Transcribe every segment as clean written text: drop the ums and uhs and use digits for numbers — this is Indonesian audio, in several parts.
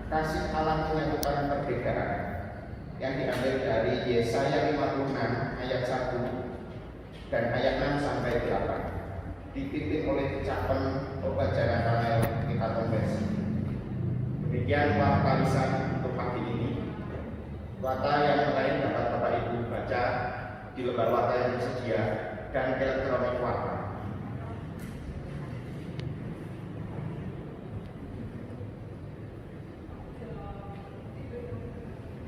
kasih Allah menyatukan perbedaan yang diambil dari Yesaya 56 ayat 1 dan ayat 6 sampai 8, dipimpin oleh Capen Obat Jalan Ramel kita konversi. Demikian warta lisan untuk pagi ini. Warta yang lain dapat Bapak Ibu baca di lembar warta yang tersedia dan elektronik warta.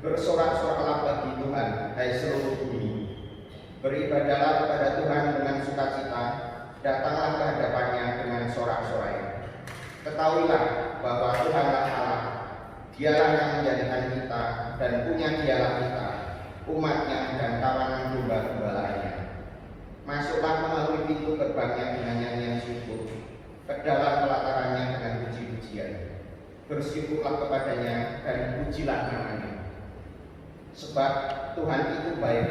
Bersorak-soraklah bagi Tuhan, hai seluruh bumi. Beribadahlah kepada Tuhan dengan sukacita, datanglah ke hadapannya dengan sorak-sorai. Ketahuilah bahwa Tuhanlah Allah, Dialah yang menjadikan kita dan punya Dialah kita, umatnya dan kawanan domba-dombalanya. Masuklah melalui pintu gerbangnya dengan nyanyian syukur, ke dalam pelatarannya dengan puji-pujian. Bersyukurlah kepadanya dan pujilah namanya. Sebab Tuhan itu baik,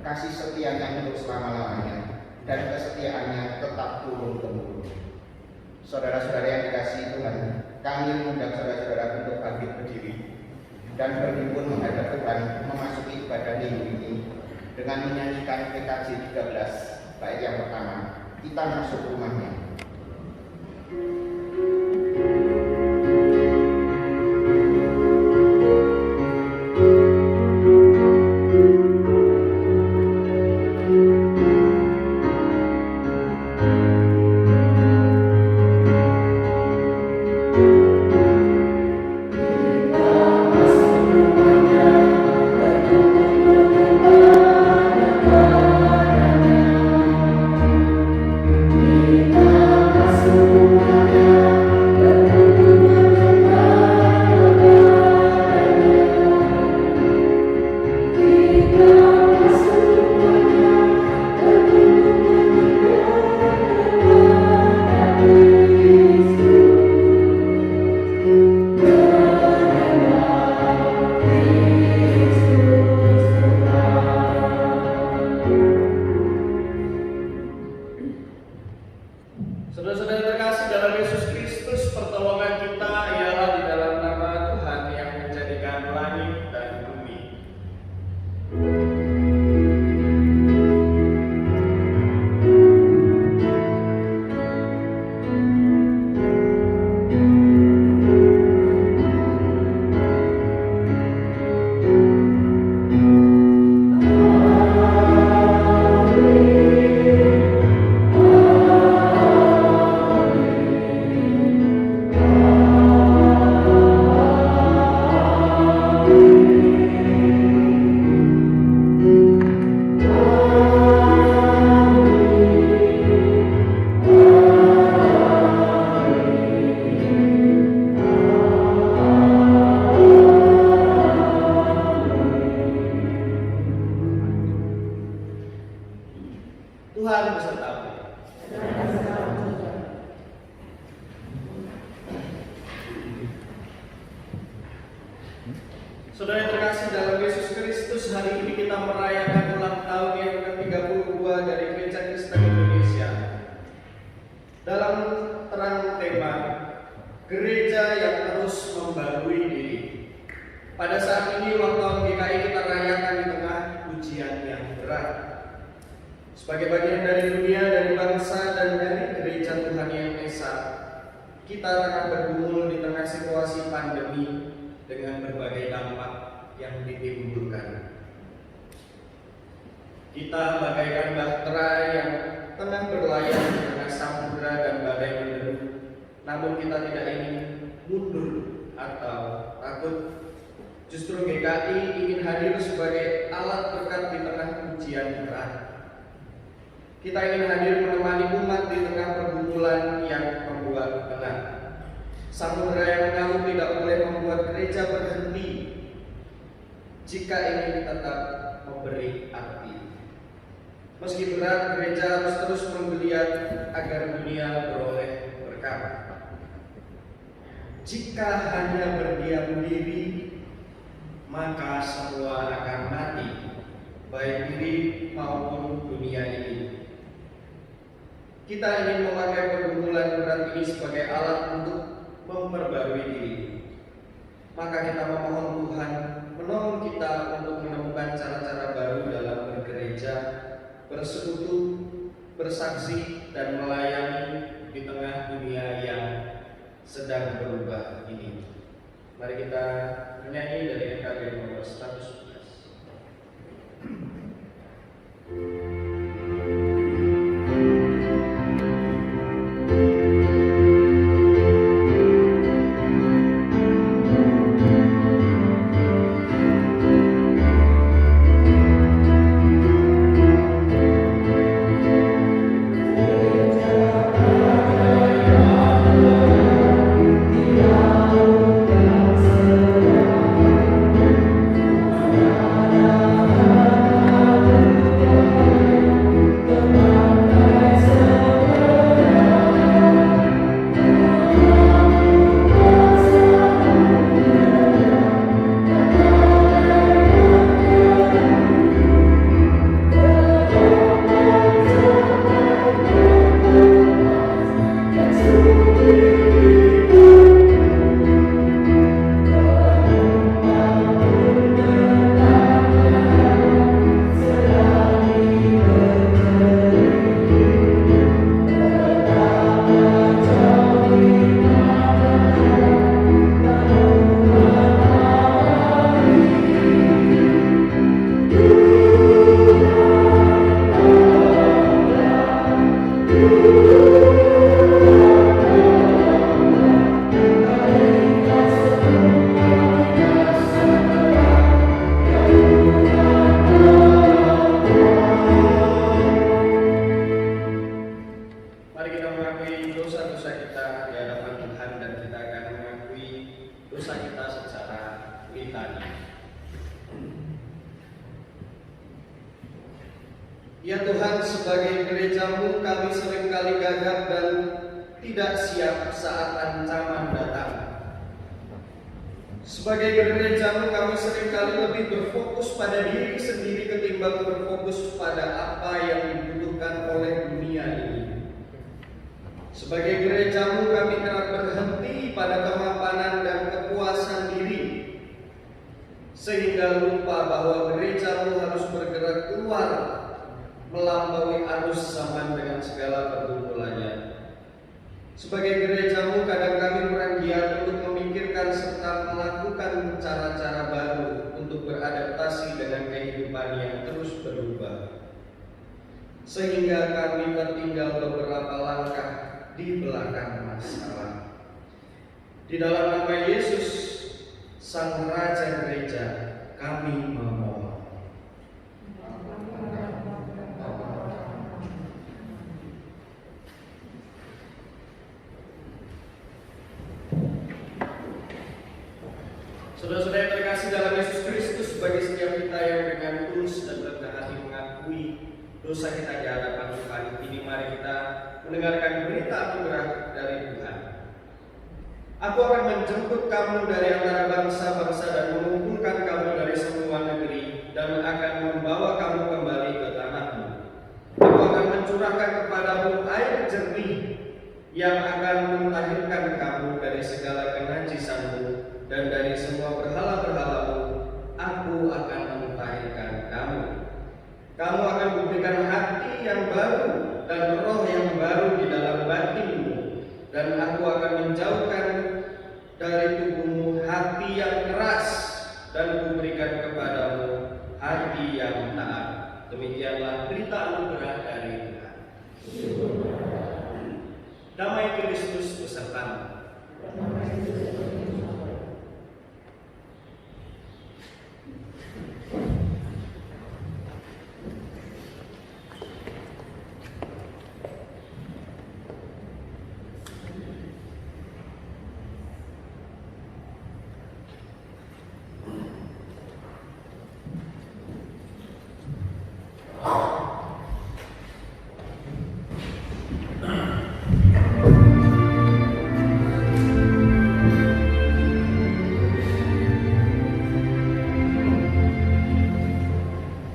kasih setianya untuk selama-lamanya, dan kesetiaannya tetap turun-temurun. Saudara-saudara yang dikasihi Tuhan, kami mengundang saudara-saudara untuk bangkit berdiri dan berhimpun menghadap Tuhan memasuki ibadah minggu ini dengan menyanyikan PKJ 13 bait yang pertama, kita masuk rumahnya. Saudara yang terkasih dalam Yesus Kristus, hari ini kita merayakan ulang tahun yang ke-32 dari Gereja Kristen Indonesia. Dalam terang tema Gereja yang terus membarui diri. Pada saat ini ulang tahun GKI kita rayakan di tengah ujian yang berat. Sebagai bagian dari dunia, dari bangsa, dan dari Gereja Tuhan Yang Esa, kita akan bergumul di tengah situasi pandemi dengan berbagai dampak yang ditimbulkan. Kita bagaikan bahtera yang tengah berlayar di tengah samudera dan badai menderu, namun kita tidak ingin mundur atau takut. Justru GKI ingin hadir sebagai alat berkat di tengah ujian berat. Kita ingin hadir menemani umat di tengah pergumulan yang membuat berat. Samudera yang mengamuk tidak boleh membuat gereja berhenti jika ingin tetap memberi arti. Meski berat, gereja harus terus menggeliat agar dunia beroleh berkat. Jika hanya berdiam diri, maka semua akan mati, baik diri maupun dunia ini. Kita ingin memakai pergumulan berat ini sebagai alat untuk memperbarui diri. Maka kita memohon Tuhan menolong kita untuk menemukan cara-cara baru dalam bergereja, bersekutu, bersaksi, dan melayani di tengah dunia yang sedang berubah ini. Mari kita menyanyi dari NKB nomor 111. Ya Tuhan, sebagai gereja-Mu kami seringkali gagap dan tidak siap saat ancaman datang. Sebagai gereja-Mu kami seringkali lebih berfokus pada diri sendiri ketimbang berfokus pada apa yang dibutuhkan oleh dunia ini. Sebagai gereja-Mu kami kerap berhenti pada kemapanan dan kepuasan diri, sehingga lupa bahwa gereja-Mu harus bergerak keluar melampaui arus zaman dengan segala pergumulannya. Sebagai gereja-Mu kadang kami kurang giat untuk memikirkan serta melakukan cara-cara baru untuk beradaptasi dengan kehidupan yang terus berubah, sehingga kami tertinggal beberapa langkah di belakang masalah. Di dalam nama Yesus, Sang Raja Gereja, kami memohon. Saudara-saudara yang terkasih dalam Yesus Kristus, bagi setiap kita yang dengan tulus dan lega hati mengakui dosa kita di hadapan Tuhan, kini mari kita mendengarkan berita anugerah dari Tuhan. Aku akan menjemput kamu dari antara bangsa-bangsa dan mengumpulkan kamu dari semua negeri dan akan membawa kamu kembali ke tanahmu. Aku akan mencurahkan kepadamu air jernih yang akan melahirkan kamu dari segala kenajisanmu, dan dari semua berhala-berhalamu aku akan memutahirkan kamu. Kamu akan kuberikan hati yang baru dan roh yang baru di dalam batinmu, dan aku akan menjauhkan dari tubuhmu hati yang keras dan kuberikan kepadamu hati yang taat. Demikianlah berita anugerah dari Tuhan. Damai Kristus besertamu.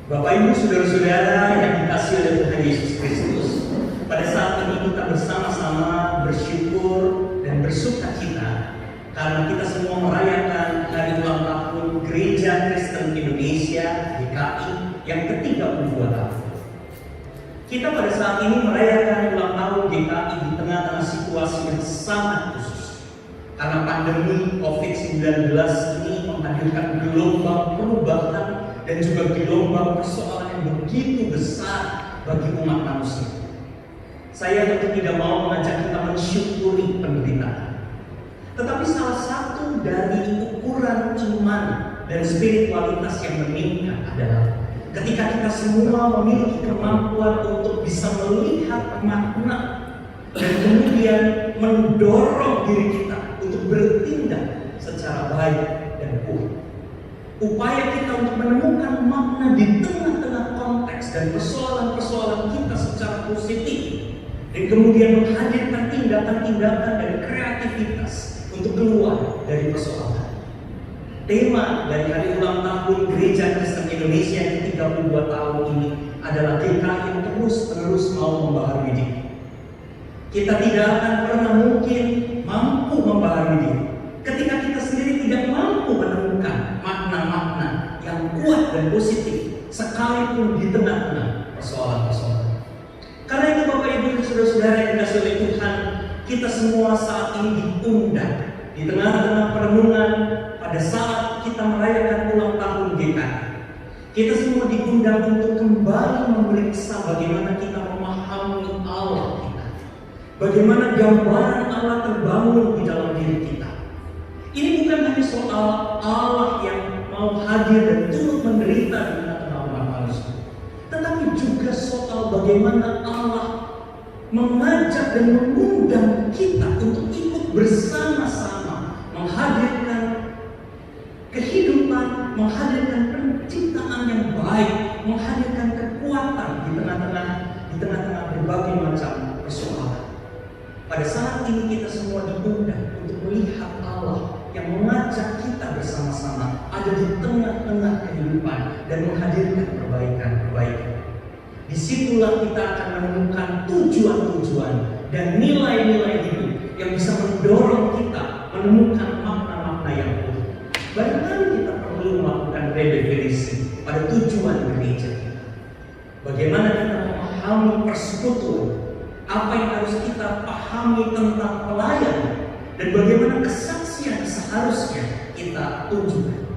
Bapak Ibu saudara-saudara yang dikasihi oleh Tuhan Yesus Kristus, pada saat ini kita bersama-sama bersyukur dan bersukacita karena kita semua merayakan yang ke-32 tahun. Kita pada saat ini merayakan ulang tahun GKI di tengah-tengah situasi yang sangat khusus. Karena pandemi COVID-19 ini menghadirkan gelombang perubahan dan juga gelombang persoalan yang begitu besar bagi umat manusia. Saya tentu tidak mau mengajak kita mensyukuri penderitaan. Tetapi salah satu dari ukuran iman dan spiritualitas yang meningkat adalah ketika kita semua memiliki kemampuan untuk bisa melihat makna dan kemudian mendorong diri kita untuk bertindak secara baik dan kuat. Upaya kita untuk menemukan makna di tengah-tengah konteks dan persoalan-persoalan kita secara positif, dan kemudian menghadirkan tindakan-tindakan dan kreativitas untuk keluar dari persoalan. Tema dari hari ulang tahun Gereja Kristen Indonesia yang ke-32 tahun ini adalah GKI yang terus-menerus mau membaharui diri. Kita tidak akan pernah mungkin mampu membaharui diri ketika kita sendiri tidak mampu menemukan makna-makna yang kuat dan positif sekalipun di tengah-tengah persoalan-persoalan. Karena itu Bapak Ibu dan Saudara-saudara yang dikasihi oleh Tuhan, kita semua saat ini diundang di tengah-tengah perenungan pada saat kita merayakan ulang tahun GKI. Kita semua diundang untuk kembali memeriksa bagaimana kita memahami Allah kita. Bagaimana gambaran Allah terbangun di dalam diri kita. Ini bukan hanya soal Allah yang mau hadir dan turut menderita di tengah-tengah umat manusia, tetapi juga soal bagaimana Allah mengajak dan mengundang kita untuk ikut bersama-sama menghadirkan kehidupan, menghadirkan penciptaan yang baik, menghadirkan kekuatan di tengah-tengah berbagai macam persoalan. Pada saat ini kita semua diundang untuk melihat Allah yang mengajak kita bersama-sama ada di tengah-tengah kehidupan dan menghadirkan perbaikan-perbaikan. Disitulah kita akan menemukan tujuan-tujuan dan nilai-nilai hidup yang bisa mendorong kita menemukan makna-makna yang utuh. Barangkali kita perlu melakukan redefinisi pada tujuan gereja kita. Bagaimana kita memahami persekutuan, apa yang harus kita pahami tentang pelayanan, dan bagaimana kesaksian seharusnya kita tunjukkan.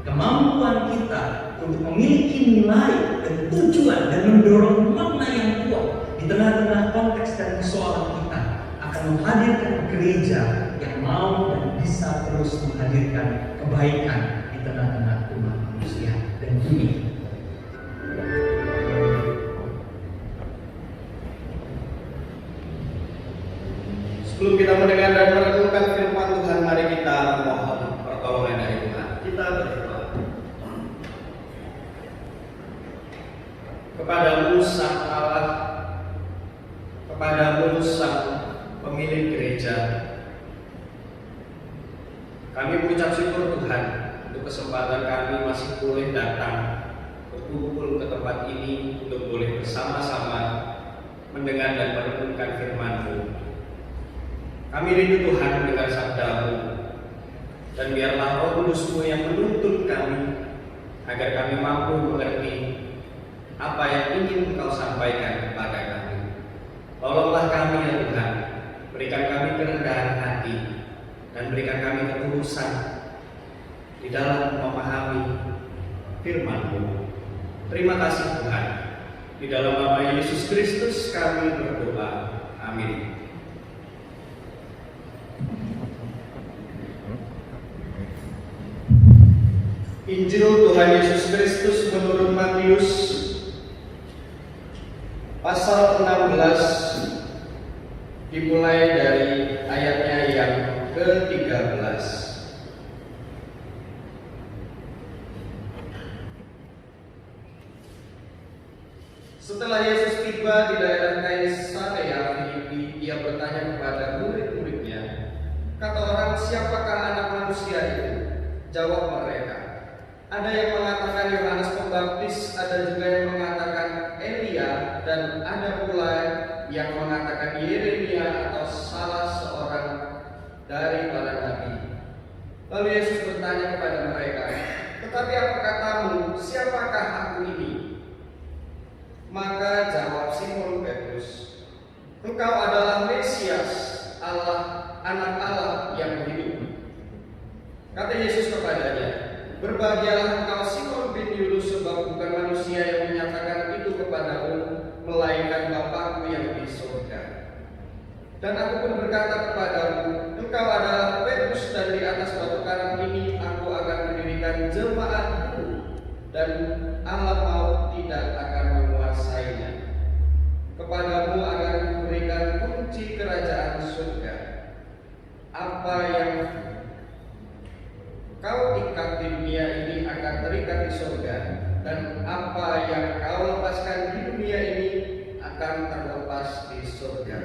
Kemampuan kita untuk memiliki nilai dan tujuan dan mendorong makna yang kuat di tengah-tengah konteks dan persoalan kita akan menghadirkan gereja yang mau dan bisa terus menghadirkan kebaikan di tengah-tengah umat manusia dan dunia. Sebelum kita mendengar dan merenungkan firman Tuhan, mari kita mohon pertolongan dari Tuhan. Kita berdoa. Kepadamu Sang Allah, kepadamu Sang Pemilik Gereja, kami mengucap syukur Tuhan untuk kesempatan kami masih boleh datang berkumpul ke tempat ini untuk boleh bersama-sama mendengar dan merenungkan firman-Mu. Kami rindu Tuhan mendengar sabda-Mu, dan biarlah Roh Kudus-Mu yang menuntun kami agar kami mampu mengerti apa yang ingin Engkau sampaikan kepada kami. Tolonglah kami ya Tuhan, berikan kami kerendahan hati dan berikan kami ketulusan di dalam memahami firman-Mu. Terima kasih Tuhan. Di dalam nama Yesus Kristus kami berdoa. Amin. Injil Tuhan Yesus Kristus menurut Matius pasal 16 dimulai dari ayatnya yang ke-13. Setelah Yesus tiba di daerah Kaisarea Filipi, ia bertanya kepada murid-muridnya, "Kata orang, siapakah anak manusia itu?" Jawab mereka, "Ada yang mengatakan Yohanes Pembaptis, ada juga yang mengatakan Elia, dan ada pula yang mengatakan Yeremia atau salah seorang dari para nabi." Lalu Yesus bertanya kepada mereka, "Tetapi apa katamu, siapakah aku ini?" Maka jawab Simon Petrus, "Engkau adalah Mesias, Allah, Anak Allah yang hidup." Kata Yesus kepadanya, "Berbahagialah engkau Simon bin Yunus, sebab bukan manusia yang menyatakan itu kepadamu, melainkan Bapa-Ku yang di surga. Dan aku pun berkata kepadamu, engkau adalah Petrus, dan di atas batu karang ini aku akan mendirikan jemaat-Ku, dan alam maut tidak akan menguasainya. Kepadamu akan kuberikan kunci kerajaan surga. Apa yang kau ikat di dunia ini akan terikat di surga, dan apa yang kau lepaskan di dunia ini akan terlepas di surga."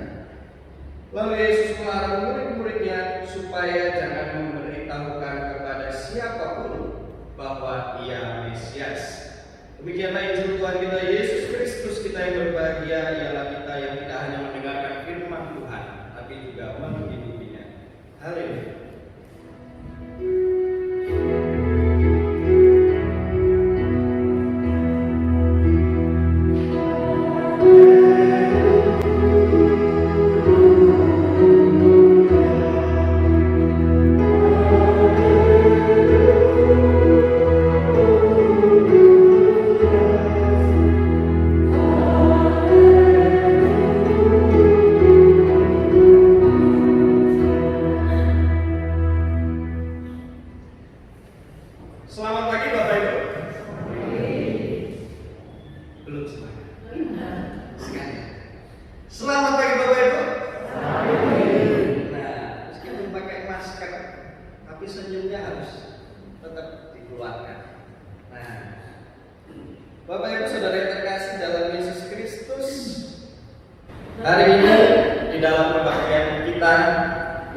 Lalu Yesus melarang murid-muridnya supaya jangan memberitahukan kepada siapapun bahwa Ia Mesias. Demikianlah Injil Tuhan kita Yesus Kristus. Kita yang berbahagia ialah kita yang tidak hanya mendengarkan firman Tuhan, tapi juga menghidupinya. Haleluya. Selamat pagi Bapak Ibu. Belum semuanya. Sekali. Selamat pagi Bapak Ibu. Nah, meskipun pakai masker, tapi senyumnya harus tetap dikeluarkan. Nah, Bapak Ibu Saudara yang terkasih dalam Yesus Kristus, hari ini di dalam pembaktian kita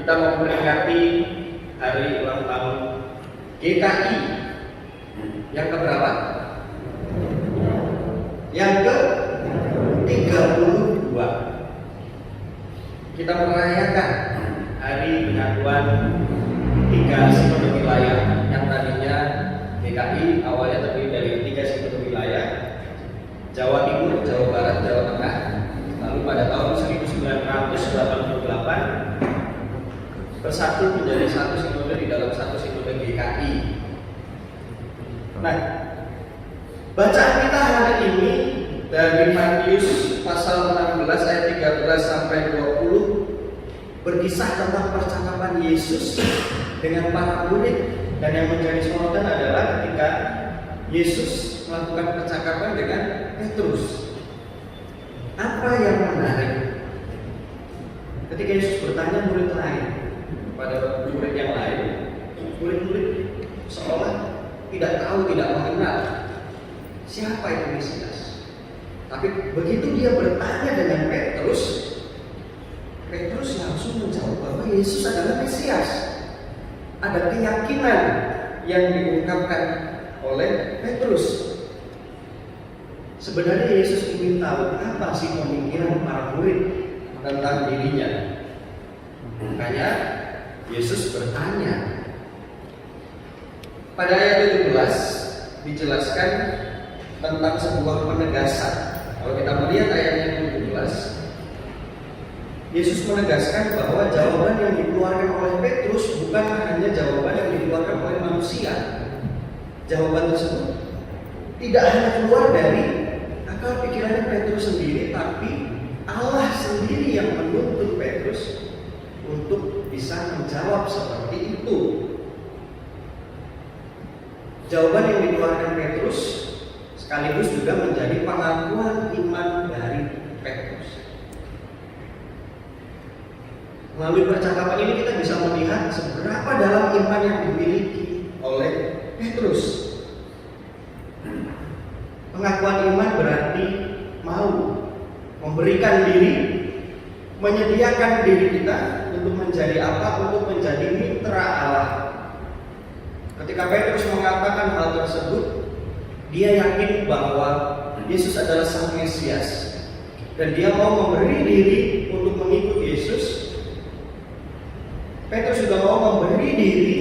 memperingati hari ulang tahun GKI yang keberapa? Yang ke-32. Kita merayakan hari penyatuan 3 sinode wilayah yang tadinya GKI awalnya terdiri dari 3 sinode wilayah, Jawa Timur, Jawa Barat, Jawa Tengah. Lalu pada tahun 1988 bersatu menjadi satu sinode di dalam satu sinode GKI. Nah, bacaan kita hari ini dari Matius pasal 16 ayat 13 sampai 20 berkisah tentang percakapan Yesus dengan para murid, dan yang menjadi sorotan adalah ketika Yesus melakukan percakapan dengan Petrus. Apa yang menarik? Ketika Yesus bertanya murid lain pada murid yang lain, murid-murid seolah tidak tahu, tidak mengenal siapa itu Mesias. Tapi begitu dia bertanya dengan Petrus, Petrus langsung menjawab bahwa Yesus adalah Mesias. Ada keyakinan yang diungkapkan oleh Petrus. Sebenarnya Yesus ingin tahu apa sih pemikiran para murid tentang dirinya. Makanya Yesus bertanya. Pada ayat 17 dijelaskan tentang sebuah penegasan. Kalau kita melihat ayatnya 17, Yesus menegaskan bahwa jawaban yang dikeluarkan oleh Petrus bukan hanya jawaban yang dikeluarkan oleh manusia. Jawaban tersebut tidak hanya keluar dari akal pikirannya Petrus sendiri, tapi Allah sendiri yang menuntut Petrus untuk bisa menjawab seperti itu. Jawaban yang dikeluarkan Petrus sekaligus juga menjadi pengakuan iman dari Petrus. Melalui percakapan ini kita bisa melihat seberapa dalam iman yang dimiliki oleh Petrus. Pengakuan iman berarti mau memberikan diri, menyediakan diri kita untuk menjadi apa? Untuk menjadi mitra Allah. Ketika Petrus mengatakan hal tersebut, dia yakin bahwa Yesus adalah Sang Mesias, dan dia mau memberi diri untuk mengikut Yesus. Petrus juga mau memberi diri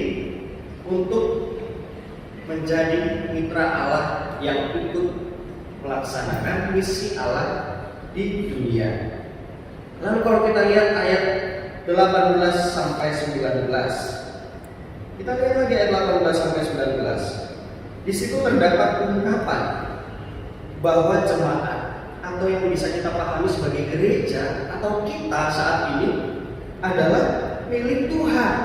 untuk menjadi mitra Allah yang ikut melaksanakan misi Allah di dunia. Lalu kalau kita lihat ayat 18 sampai 19, kita lihat lagi ayat 18 sampai 19. Di situ terdapat ungkapan bahwa jemaat atau yang bisa kita pahami sebagai gereja atau kita saat ini adalah milik Tuhan.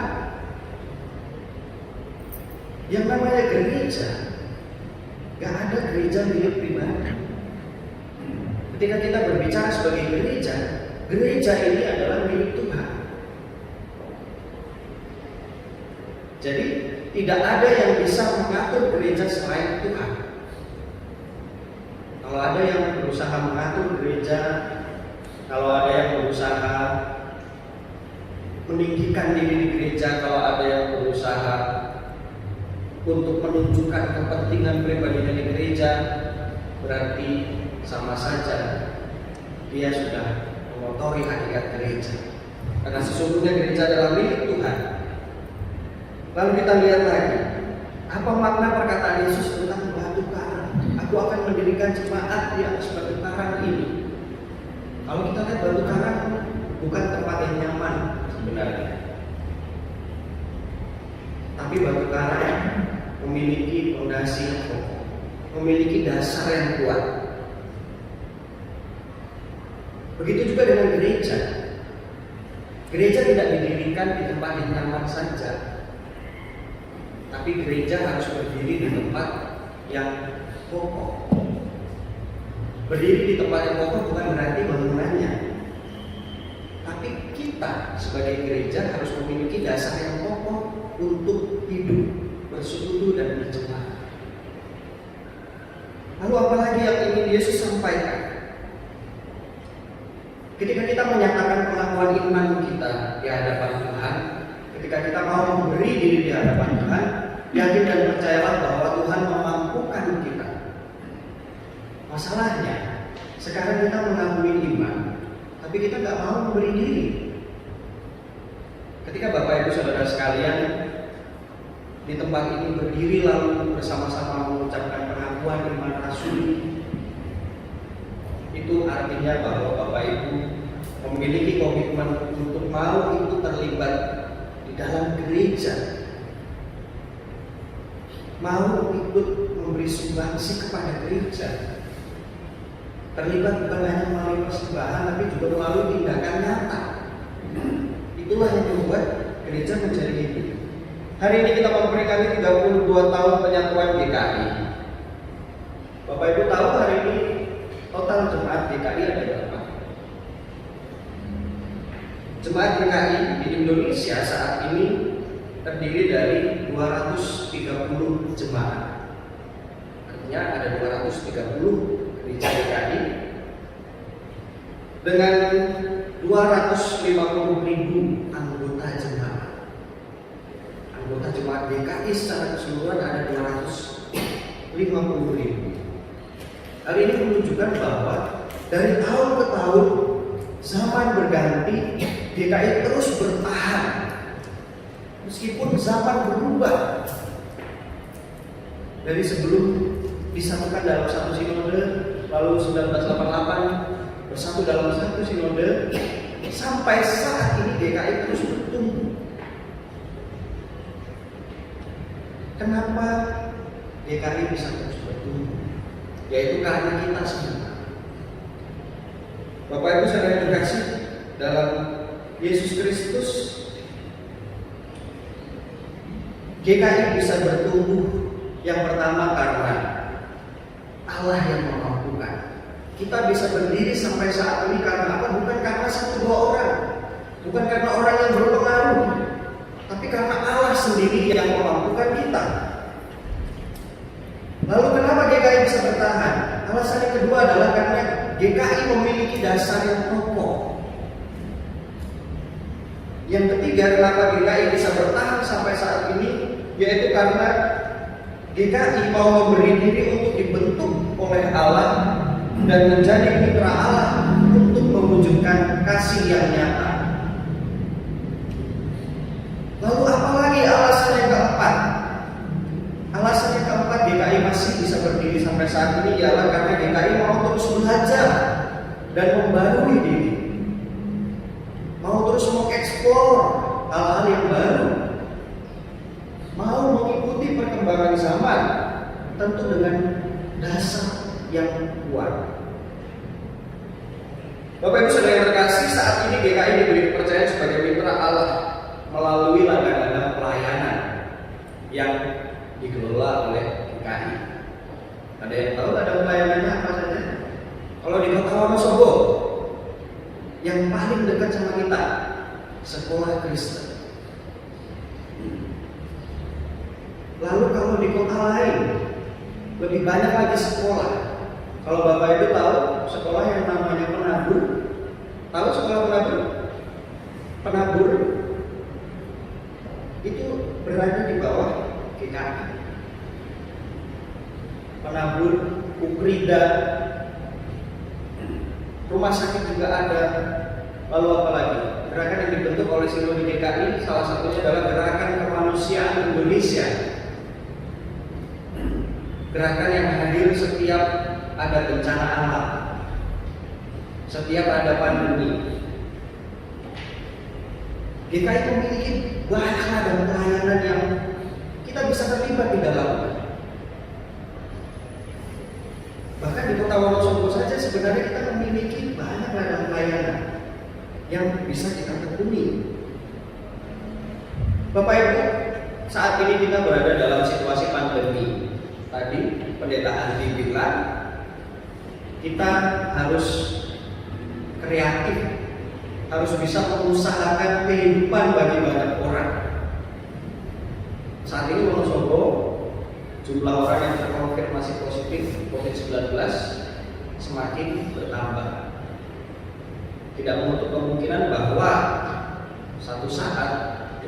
Yang namanya gereja, gak ada gereja milik pribadi. Ketika kita berbicara sebagai gereja, gereja ini adalah milik Tuhan. Jadi tidak ada yang bisa mengatur gereja selain Tuhan. Kalau ada yang berusaha mengatur gereja, kalau ada yang berusaha meninggikan diri di gereja, kalau ada yang berusaha untuk menunjukkan kepentingan pribadinya di gereja, berarti sama saja dia sudah mengotori hakikat gereja. Karena sesungguhnya gereja adalah milik Tuhan. Lalu kita lihat lagi, apa makna perkataan Yesus tentang batu karang? Aku akan mendirikan jemaat di atas batu karang ini. Kalau kita lihat batu karang bukan tempat yang nyaman sebenarnya, tapi batu karang memiliki fondasi yang kokoh, memiliki dasar yang kuat. Begitu juga dengan gereja. Gereja tidak didirikan di tempat yang nyaman saja, tapi gereja harus berdiri di tempat yang kokoh. Berdiri di tempat yang kokoh bukan berarti bangunannya, tapi kita sebagai gereja harus memiliki dasar yang kokoh untuk hidup, bersekutu dan berjemaat. Lalu apalagi yang ingin Yesus sampaikan? Ketika kita menyatakan pengakuan iman kita di hadapan Tuhan, ketika kita mau memberi diri di hadapan Tuhan, yakin dan percayalah bahwa Tuhan memampukan kita. Masalahnya, sekarang kita mengakui iman, tapi kita nggak mau memberi diri. Ketika Bapak Ibu Saudara sekalian di tempat ini berdiri lalu bersama-sama mengucapkan pengakuan iman rasuli, itu artinya bahwa Bapak Ibu memiliki komitmen untuk mau ikut terlibat di dalam gereja, mau ikut memberi sumbangsi kepada gereja, terlibat bukan hanya melalui persembahan tapi juga melalui tindakan nyata. Itulah yang membuat gereja menjadi hidup. Hari ini kita memperingati 32 tahun penyatuan GKI. Bapak Ibu tahu hari ini total jemaat GKI ada berapa? Jemaat GKI di Indonesia saat ini terdiri dari 230 jemaat. Artinya ada 230 gereja GKI dengan 250.000 anggota jemaat. Anggota jemaat GKI secara keseluruhan ada 250.000. Hal ini menunjukkan bahwa dari tahun ke tahun, zaman berganti, GKI terus bertahan. Meskipun zaman berubah. Dari sebelum disatukan dalam satu sinode, lalu 1988 bersatu dalam satu sinode, sampai saat ini GKI terus bertumbuh. Kenapa GKI bisa terus bertumbuh? Yaitu karena kita semua. Bapak Ibu Saudara yang terkasih dalam Yesus Kristus, GKI bisa bertumbuh yang pertama karena Allah yang memampukan. Kita bisa berdiri sampai saat ini karena apa? Bukan karena satu dua orang, bukan karena orang yang berpengaruh, tapi karena Allah sendiri yang memampukan kita. Lalu kenapa GKI bisa bertahan? Alasan yang kedua adalah karena GKI memiliki dasar yang kokoh. Yang ketiga, kenapa GKI bisa bertahan sampai saat ini, yaitu karena GKI mau memberi diri untuk dibentuk oleh Allah dan menjadi mitra Allah untuk mewujudkan kasih yang nyata. Lalu apalagi alasan yang keempat? Alasan yang keempat, GKI masih bisa berdiri sampai saat ini ialah karena GKI mau terus belajar dan membarui diri, mau terus mengeksplor hal-hal yang baru, mau mengikuti perkembangan zaman, tentu dengan dasar yang kuat. Bapak Ibu Saudara yang terkasih, saat ini GKI diberi kepercayaan sebagai mitra Allah melalui ladang-ladang pelayanan yang dikelola oleh GKI. Ada yang tahu ladang pelayanannya apa saja? Kalau di Kota Wonosobo, yang paling dekat sama kita, sekolah Kristen. Lalu kalau di kota lain, lebih banyak lagi sekolah. Kalau Bapak Ibu tahu sekolah yang namanya Penabur, tahu sekolah Penabur? Penabur itu berada di bawah GKI. Penabur, Ukrida, rumah sakit juga ada. Lalu apa lagi? Gerakan yang dibentuk oleh Sinode GKI, salah satunya adalah Gerakan Kemanusiaan Indonesia. Gerakan yang hadir setiap ada bencana alam, setiap ada pandemi. GKI memiliki banyak ladang pelayanan yang kita bisa terlibat di dalamnya. Bahkan di Kota Wonosobo saja sebenarnya kita memiliki banyak ladang pelayanan yang bisa kita tekuni. Bapak Ibu, saat ini kita berada dalam situasi pandemi. Tadi Pendeta Andi bilang kita harus kreatif, harus bisa mengusahakan kehidupan bagi banyak orang. Saat ini Wonosobo, jumlah orang yang terkonfirmasi positif COVID-19 semakin bertambah. Tidak menutup kemungkinan bahwa satu saat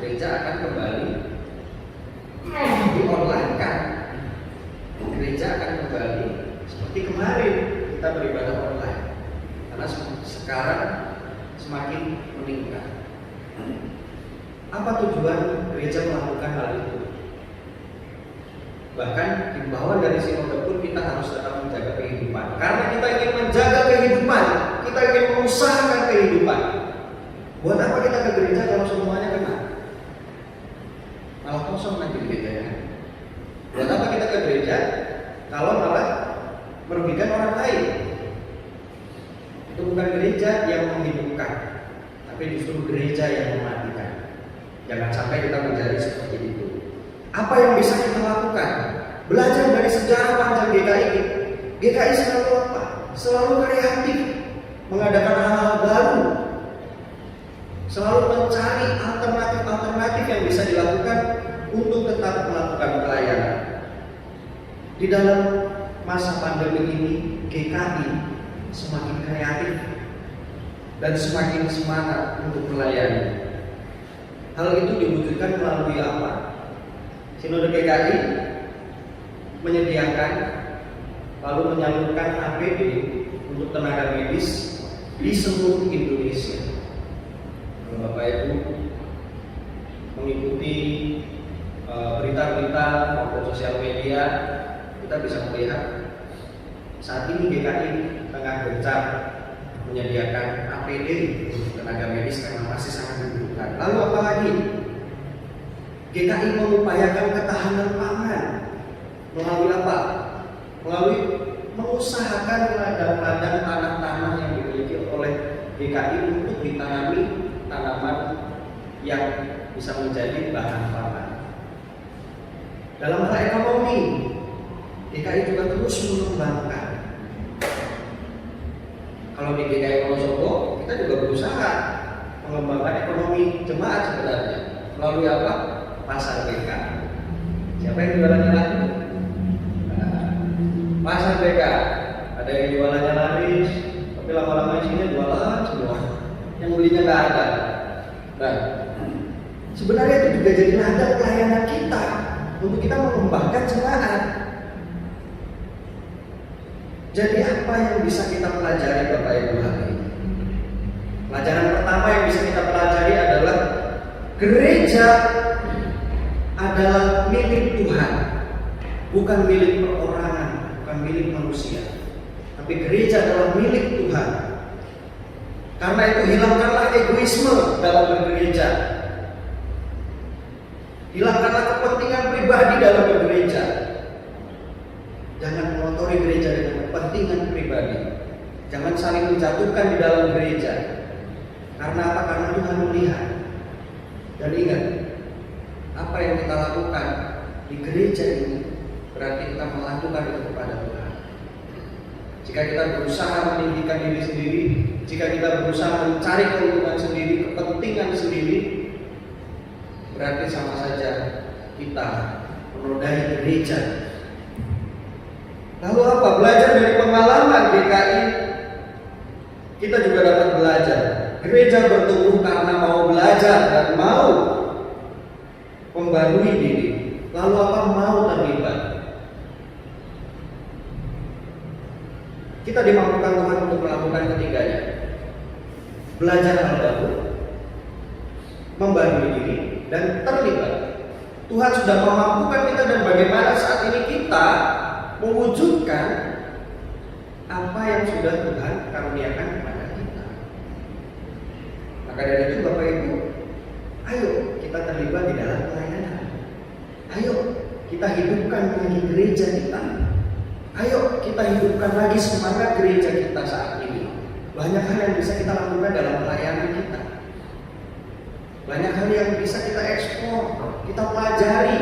gereja akan kembali di-online-kan. Gereja akan kembali seperti kemarin kita beribadah online, karena sekarang semakin meningkat. Apa tujuan gereja melakukan hal itu? Bahkan himbauan dari Sinode pun kita harus tetap menjaga kehidupan. Karena kita ingin menjaga kehidupan, kita ingin mengusahakan kehidupan. Buat apa kita ke gereja kalau semuanya kena? Malah kosong nanti gerejanya. Buat apa kita ke gereja kalau malah merugikan orang lain? Itu bukan gereja yang menghidupkan, tapi justru gereja yang mematikan. Jangan sampai kita menjadi seperti itu. Apa yang bisa kita lakukan? Belajar dari sejarah panjang GKI. GKI selalu apa? Selalu kreatif, mengadakan hal-hal baru, selalu mencari alternatif-alternatif yang bisa dilakukan untuk tetap melakukan pelayanan. Di dalam masa pandemi ini, GKI semakin kreatif dan semakin semangat untuk melayani. Hal itu diwujudkan melalui apa? Sinode GKI menyediakan lalu menyalurkan APD untuk tenaga medis di seluruh Indonesia. Kalau Bapak Ibu mengikuti berita-berita maupun sosial media, kita bisa melihat saat ini GKI tengah gencar menyediakan APD untuk tenaga medis karena masih sangat dibutuhkan. Lalu apa lagi? GKI mengupayakan ketahanan pangan melalui apa? Melalui mengusahakan ladang-ladang tanah-tanah yang dimiliki oleh GKI untuk ditanami tanaman yang bisa menjadi bahan pangan. Dalam hal ekonomi, GKI juga terus mengembangkan. Kalau di GKI Wonosobo, kita juga berusaha mengembangkan ekonomi jemaat sebenarnya melalui apa? Pasar BK. Siapa yang jualannya laku? Pasar BK. Ada yang jualannya laris, tapi lama-lama isinya jualan semua. Yang belinya nggak ada. Nah, sebenarnya itu juga jadi ladang pelayanan kita untuk kita mengembangkan jemaat. Jadi apa yang bisa kita pelajari Bapak Ibu hari ini? Pelajaran pertama yang bisa kita pelajari adalah gereja adalah milik Tuhan. bukan milik perorangan, bukan milik manusia, tapi gereja adalah milik Tuhan. Karena itu hilangkanlah egoisme dalam bergereja. Hilangkanlah kepentingan pribadi dalam bergereja. Jangan mengotori gereja dengan kepentingan pribadi. Jangan saling menjatuhkan di dalam gereja. Karena apa? Karena Tuhan melihat. Dan ingat, apa yang kita lakukan di gereja ini berarti kita melakukan itu kepada Tuhan. Jika kita berusaha meninggikan diri sendiri, jika kita berusaha mencari keuntungan sendiri, kepentingan sendiri, berarti sama saja kita menodai gereja. Lalu apa? Belajar dari pengalaman GKI, kita juga dapat belajar. Gereja bertumbuh karena mau belajar dan mau membarui diri. Lalu apa? Mau terlibat. Kita dimampukan Tuhan untuk melakukan ketiganya. Belajar hal baru, membarui diri, dan terlibat. Tuhan sudah memampukan kita, dan bagaimana saat ini kita mewujudkan apa yang sudah Tuhan karuniakan kepada kita. Maka dari itu Bapak Ibu, ayo kita terlibat di dalam pelayanan. Ayo kita hidupkan lagi gereja kita. Ayo kita hidupkan lagi semangat gereja kita saat ini. Banyak hal yang bisa kita lakukan dalam pelayanan kita. Banyak hal yang bisa kita eksplor, kita pelajari.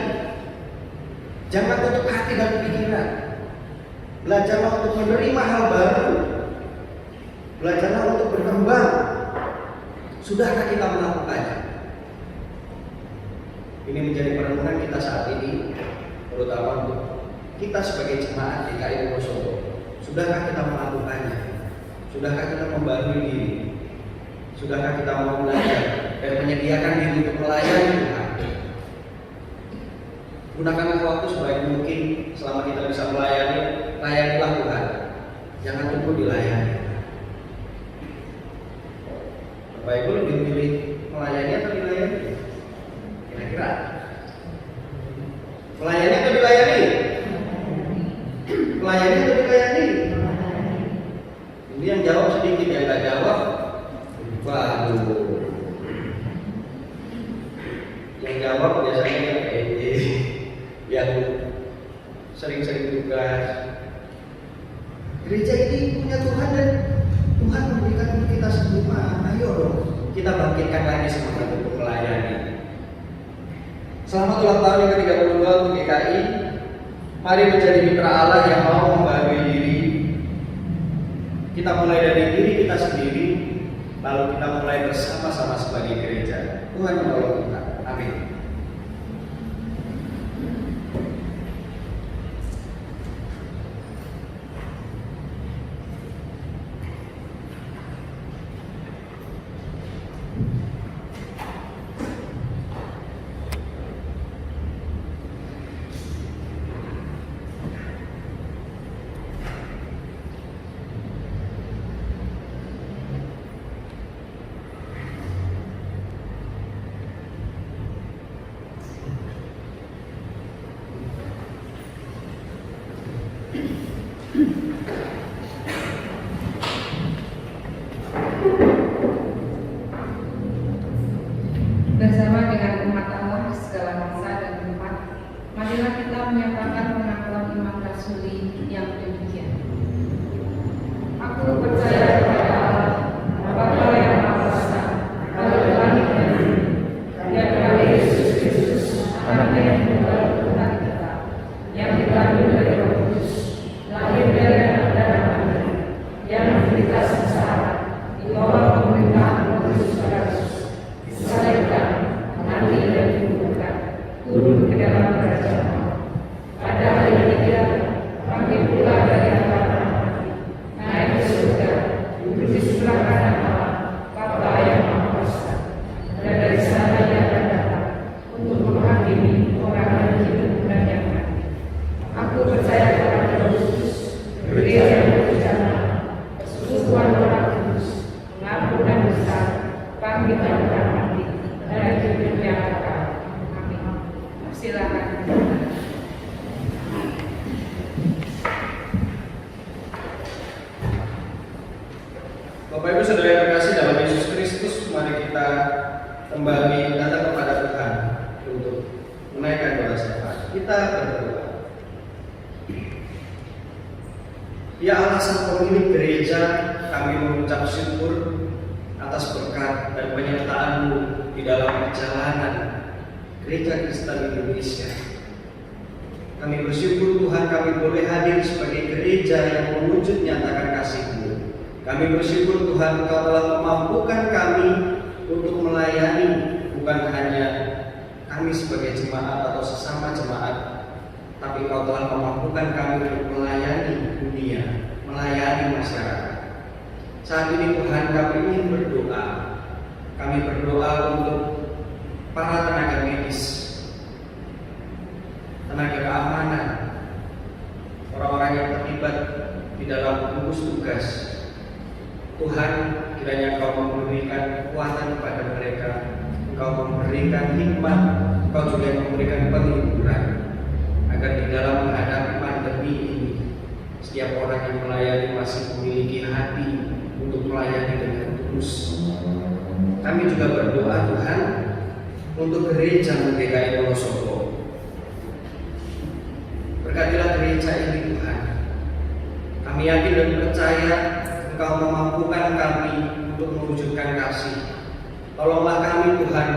Jangan tutup hati dan pikiran. Belajarlah untuk menerima hal baru. Belajarlah untuk berkembang. Sudahkah kita melakukannya? Ini menjadi perenungan kita saat ini, terutama untuk kita sebagai jemaat GKI Wonosobo. Sudahkah kita melakukannya? Sudahkah kita membarui diri? Sudahkah kita mau belajar dan menyediakan diri untuk melayani Tuhan? Gunakanlah waktu sebaik mungkin selama kita bisa melayani. Layanilah Tuhan. Jangan tunggu dilayani. Bapak Ibu lebih memilih melayani atau dilayani? Kira-kira melayani atau dilayani? Melayani atau dilayani? Ini yang jawab sedikit, yang nggak jawab waduh. Yang jawab biasanya yang sering-sering tugas. Gereja ini punya Tuhan, dan Tuhan memberikan untuk kita semua. Ayo dong, kita bangkitkan lagi semangat untuk melayani. Selamat ulang tahun yang ke-32 untuk GKI. Mari menjadi mitra Allah yang mau membarui diri. Kita mulai dari diri kita sendiri, lalu kita mulai bersama-sama sebagai gereja. Tuhan menolong kita. Amin. Bersama dengan umat Allah segala bangsa dan tempat, marilah kita menyatakan pengakuan iman rasuli yang demikian. Aku percaya kepada Allah, Bapa yang Maha Kuasa, Allah langit dan bumi, dan kepada Yesus Kristus, Anaknya yang tunggal Tuhan kita, yang dikandung dari Roh Kudus, lahir dari berdoa. Ya Allah Sang Pemilik Gereja, kami mengucap syukur atas berkat dan penyertaan-Mu di dalam perjalanan Gereja Kristen Indonesia. Kami bersyukur Tuhan kami boleh hadir sebagai gereja yang mewujud nyatakan kasih-Mu. Kami bersyukur Tuhan Engkau telah memampukan kami untuk melayani bukan hanya kami sebagai jemaat atau sesama jemaat, tapi Engkau telah memampukan kami untuk melayani dunia, melayani masyarakat. Saat ini Tuhan kami ingin berdoa. Kami berdoa untuk para tenaga medis, tenaga keamanan, orang-orang yang terlibat di dalam gugus tugas. Tuhan, kiranya Engkau memberikan kekuatan kepada mereka, Engkau memberikan hikmat, Engkau juga memberikan penghiburan, agar di dalam menghadapi pandemi ini, setiap orang yang melayani masih memiliki hati untuk melayani dengan tulus. Kami juga berdoa Tuhan untuk gereja GKI Wonosobo. Berkatilah gereja ini Tuhan. Kami yakin dan percaya Engkau memampukan kami untuk mewujudkan kasih. Tolonglah kami Tuhan,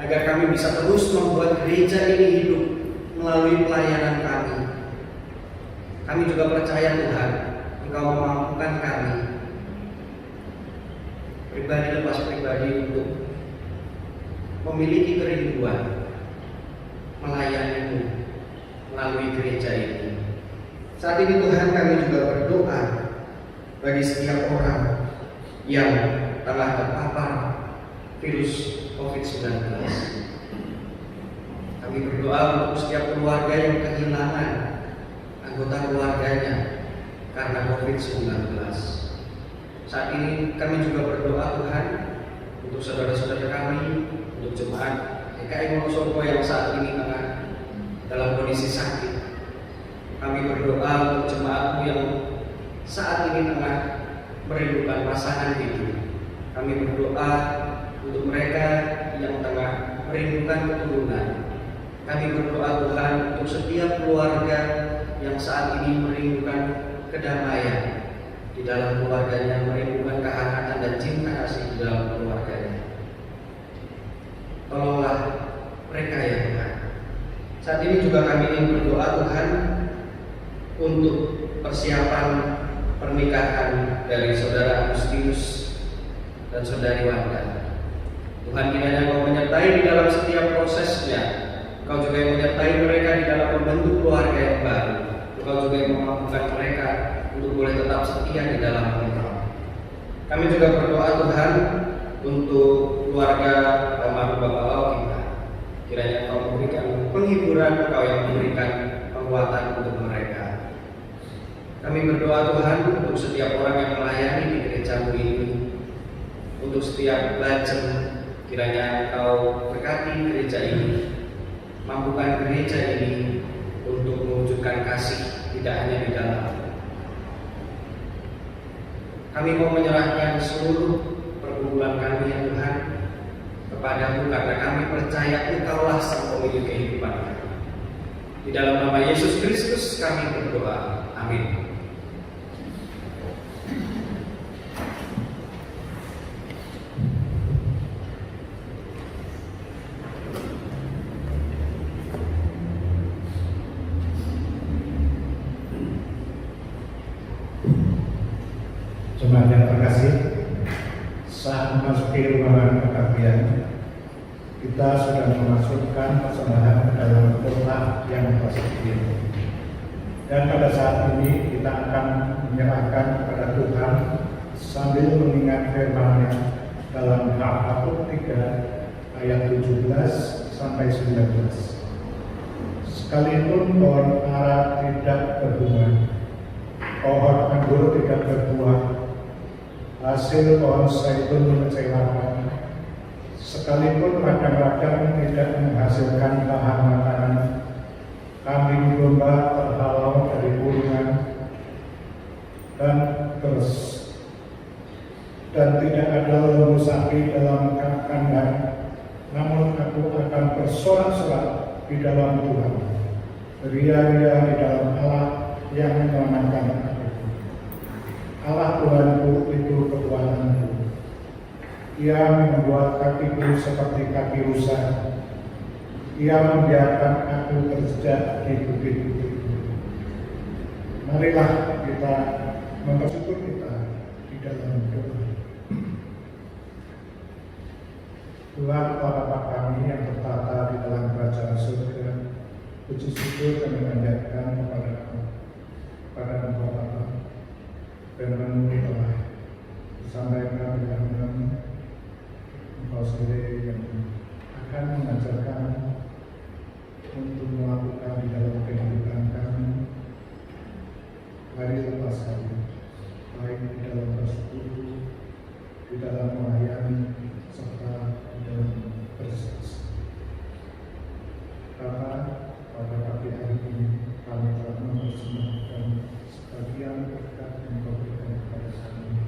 agar kami bisa terus membuat gereja ini hidup melalui pelayanan kami. Kami juga percaya Tuhan, Engkau memampukan kami pribadi lepas pribadi untuk memiliki kerinduan melayani-Mu melalui gereja ini. Saat ini Tuhan kami juga berdoa bagi setiap orang yang telah terpapar virus COVID-19. Kami berdoa untuk setiap keluarga yang kehilangan anggota keluarganya karena COVID-19. Saat ini kami juga berdoa Tuhan untuk saudara-saudara kami, untuk jemaat GKI Wonosobo yang saat ini tengah dalam kondisi sakit. Kami berdoa untuk jemaat-Mu yang saat ini tengah merindukan pasangan hidup. Kami berdoa untuk mereka yang tengah merindukan keturunan. Kami berdoa Tuhan untuk setiap keluarga yang saat ini merindukan kedamaian di dalam keluarganya, merindukan kehangatan dan cinta kasih di dalam keluarganya. Tolonglah mereka ya Tuhan. Saat ini juga kami ingin berdoa Tuhan untuk persiapan pernikahan dari Saudara Agustinus dan Saudari Wanda. Tuhan kiranya Engkau menyertai di dalam setiap prosesnya. Engkau juga yang menyertai mereka di dalam membentuk keluarga yang baru. Engkau juga yang memampukan mereka untuk boleh tetap setia di dalam Engkau. Kami juga berdoa Tuhan untuk keluarga almarhum Bapak Lau kita. Kiranya Engkau memberikan penghiburan, Engkau yang memberikan penguatan untuk mereka. Kami berdoa Tuhan untuk setiap orang yang melayani di gereja-Mu ini, untuk setiap lajeng, kiranya Engkau berkati gereja ini, mampukan gereja ini untuk mewujudkan kasih tidak hanya di dalam. Kami mau menyerahkan seluruh pergumulan kami ya Tuhan kepada-Mu, karena kami percaya Engkaulah Sang Pemilik kehidupan kami. Di dalam nama Yesus Kristus kami berdoa. Amin. Jemaat yang terkasih, saat memasuki ruangan kebaktian, kita sudah memasukkan persembahan ke dalam kotak yang tersedia. Dan pada saat ini kita akan menyerahkan kepada Tuhan sambil mengingat firman-Nya dalam Habakuk 3 ayat 17 sampai 19. Sekalipun pohon ara tidak berbunga, pohon anggur tidak berbuah, hasil pohon zaitun mengecewakan, sekalipun ladang-ladang tidak menghasilkan bahan makanan, kambing domba terhalau dari kurungan, dan tidak ada lembu sapi dalam kandang, namun aku akan bersorak-sorak di dalam Tuhan. Ria-ria di dalam Allah yang menyelamatkan aku. Allah Tuhanku itu kekuatanku. Ia membuat kakiku seperti kaki rusa. Ia membiarkan aku terjejak di bukit-bukit. Marilah kita mempersyukur kita di dalam doa. Tuhan Bapa kami yang bertata di dalam kerajaan surga, puji syukur kami panjatkan kepada Engkau Bapa, firman-Mu telah disampaikan di dalam Engkau sendiri yang akan mengajarkan untuk melakukan di dalam kehidupan kami hari lepas hari, baik di dalam bersekutu, di dalam melayani, serta di dalam bersaksi. Bapa, pada pagi hari ini kami telah mempersembahkan sebagian berkat yang Kau berikan kepada kami.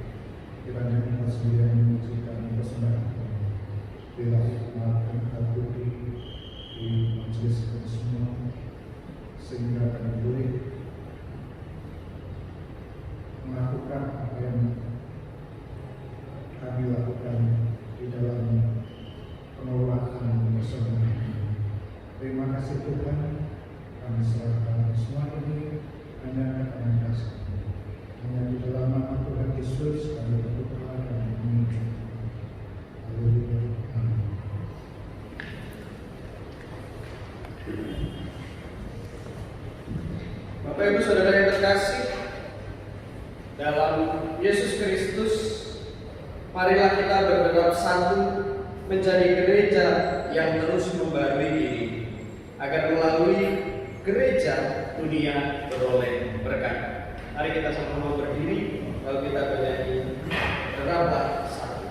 Kiranya Engkau sendiri yang mengujikan persembahan kami. Bila hikmat Engkau budi di majelis kami semua, sehingga kami boleh melakukan apa yang kami lakukan di dalam pengelolaan bersama. Terima kasih Tuhan, kami serahkan semua ini hanya kepada kasih. Hanya di dalam nama Tuhan Yesus kami berdoa dan meminta. Haleluya. Amin. Bapak Ibu Saudara yang terkasih, dalam Yesus Kristus, marilah kita bergerak satu menjadi gereja yang terus membarui diri, agar melalui gereja dunia beroleh berkat. Mari kita sama-sama berdiri, lalu kita bernyanyi Geraklah Satu.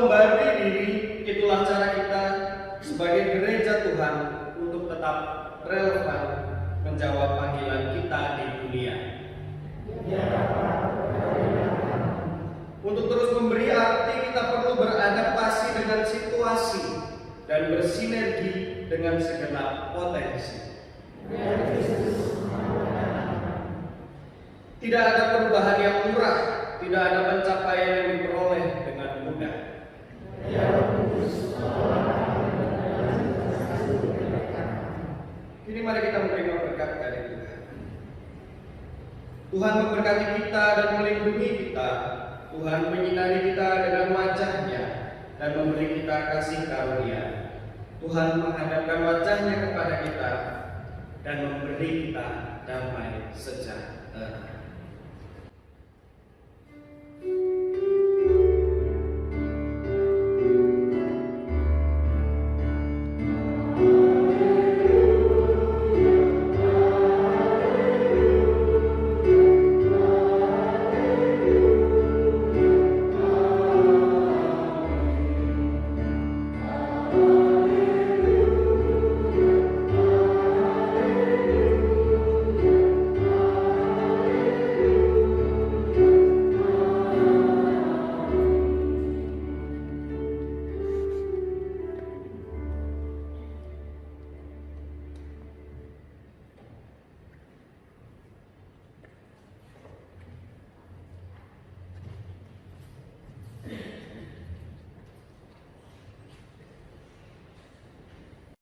memberi diri, itulah cara kita sebagai gereja Tuhan untuk tetap relevan menjawab panggilan kita di dunia. Untuk terus memberi arti, kita perlu beradaptasi dengan situasi dan bersinergi dengan segenap potensi. Tidak ada perubahan yang murah, tidak ada pencapaian yang diperoleh dengan mudah. Kini mari kita menerima berkat dari Tuhan. Tuhan memberkati kita dan melindungi kita. Tuhan menyinari kita dengan wajah-Nya dan memberi kita kasih karunia. Tuhan menghadapkan wajah-Nya kepada kita dan memberi kita damai sejahtera.